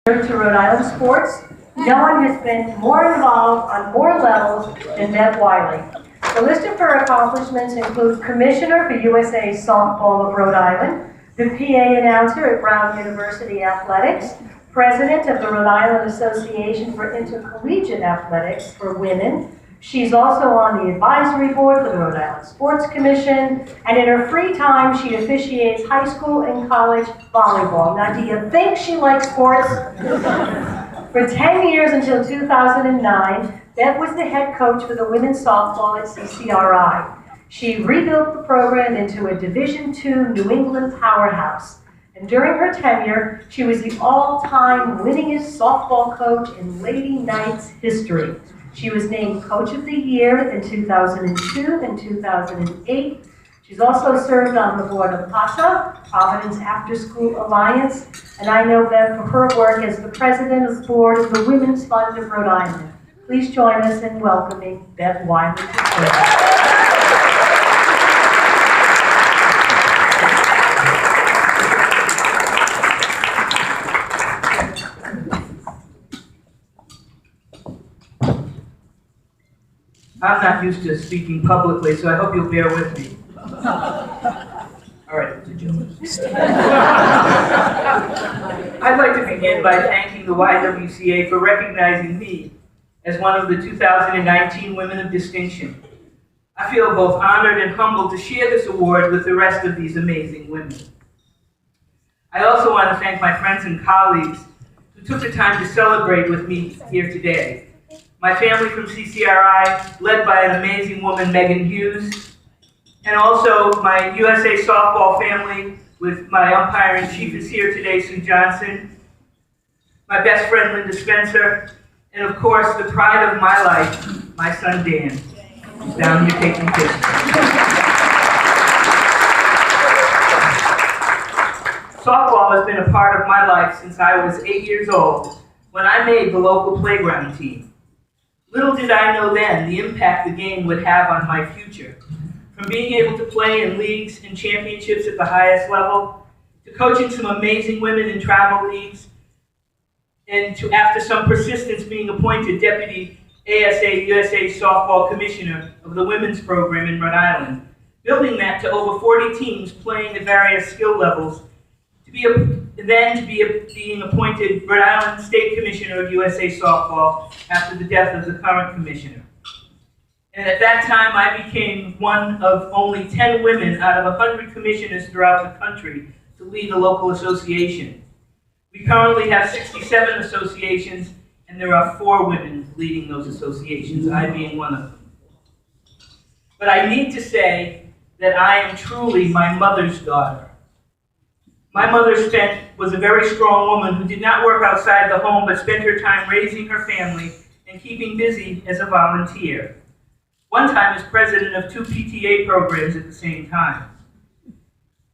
to Rhode Island sports. No one has been more involved on more levels than Bev Wiley. The list of her accomplishments includes Commissioner for USA Softball of Rhode Island, the PA announcer at Brown University Athletics, President of the Rhode Island Association for Intercollegiate Athletics for Women. She's also on the advisory board for the Rhode Island Sports Commission, and in her free time, she officiates high school and college volleyball. Now, do you think she likes sports? For 10 years until 2009, Bev was the head coach for the women's softball at CCRI. She rebuilt the program into a Division II New England powerhouse. And during her tenure, she was the all-time winningest softball coach in Lady Knights history. She was named Coach of the Year in 2002 and 2008. She's also served on the board of PASA, Providence After School Alliance, and I know Bev for her work as the president of the board of the Women's Fund of Rhode Island. Please join us in welcoming Bev Wiley to the I'm not used to speaking publicly, so I hope you'll bear with me. All right, it's a joke. I'd like to begin by thanking the YMCA for recognizing me as one of the 2019 Women of Distinction. I feel both honored and humbled to share this award with the rest of these amazing women. I also want to thank my friends and colleagues who took the time to celebrate with me here today. My family from CCRI, led by an amazing woman, Megan Hughes, and also my USA softball family with my umpire-in-chief is here today, Sue Johnson, my best friend, Linda Spencer, and of course, the pride of my life, my son, Dan, who's down here taking pictures. Softball has been a part of my life since I was 8 years old, when I made the local playground team. Little did I know then the impact the game would have on my future. From being able to play in leagues and championships at the highest level, to coaching some amazing women in travel leagues, and to, after some persistence, being appointed Deputy ASA USA Softball Commissioner of the Women's Program in Rhode Island, building that to over 40 teams playing at various skill levels, being appointed Rhode Island State Commissioner of USA Softball after the death of the current commissioner. And at that time, I became one of only 10 women out of 100 commissioners throughout the country to lead a local association. We currently have 67 associations, and there are 4 women leading those associations, I being one of them. But I need to say that I am truly my mother's daughter. My mother was a very strong woman who did not work outside the home, but spent her time raising her family and keeping busy as a volunteer. One time as president of 2 PTA programs at the same time.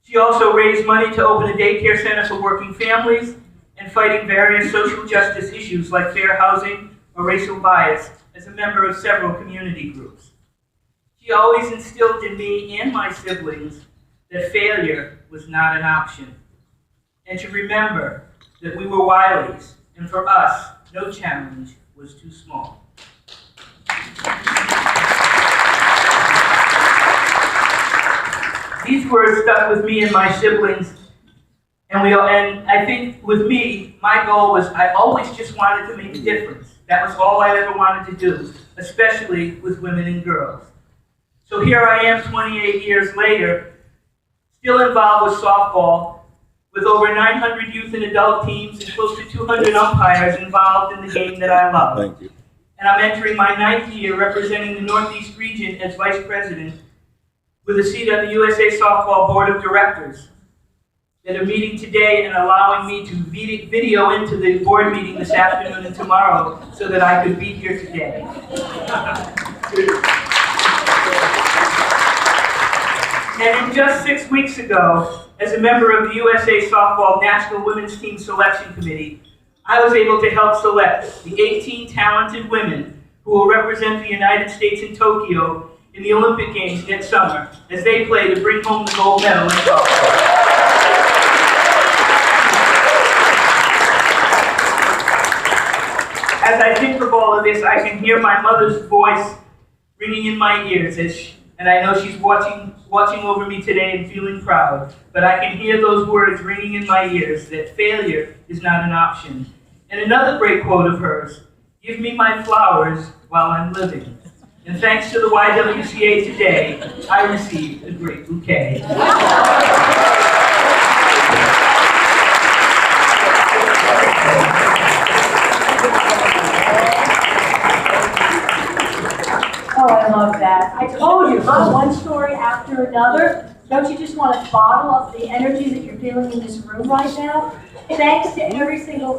She also raised money to open a daycare center for working families and fighting various social justice issues like fair housing or racial bias as a member of several community groups. She always instilled in me and my siblings that failure was not an option, and to remember that we were Wileys, and for us, no challenge was too small. These words stuck with me and my siblings, and I think with me, my goal was I always just wanted to make a difference. That was all I ever wanted to do, especially with women and girls. So here I am 28 years later, still involved with softball, with over 900 youth and adult teams and close to 200 umpires involved in the game that I love. Thank you. And I'm entering my 9th year representing the Northeast region as Vice President with a seat on the USA Softball Board of Directors that are meeting today and allowing me to video into the board meeting this afternoon and tomorrow so that I could be here today. And just 6 weeks ago, as a member of the USA Softball National Women's Team Selection Committee, I was able to help select the 18 talented women who will represent the United States in Tokyo in the Olympic Games next summer as they play to bring home the gold medal in softball. as I think of all of this, I can hear my mother's voice ringing in my ears, and I know she's watching over me today and feeling proud. But I can hear those words ringing in my ears that failure is not an option. And another great quote of hers: "Give me my flowers while I'm living." And thanks to the YWCA today, I received a great bouquet. Oh, I love that. I told you, huh? One story after another. Don't you just want to bottle up the energy that you're feeling in this room right now? Thanks to every single one.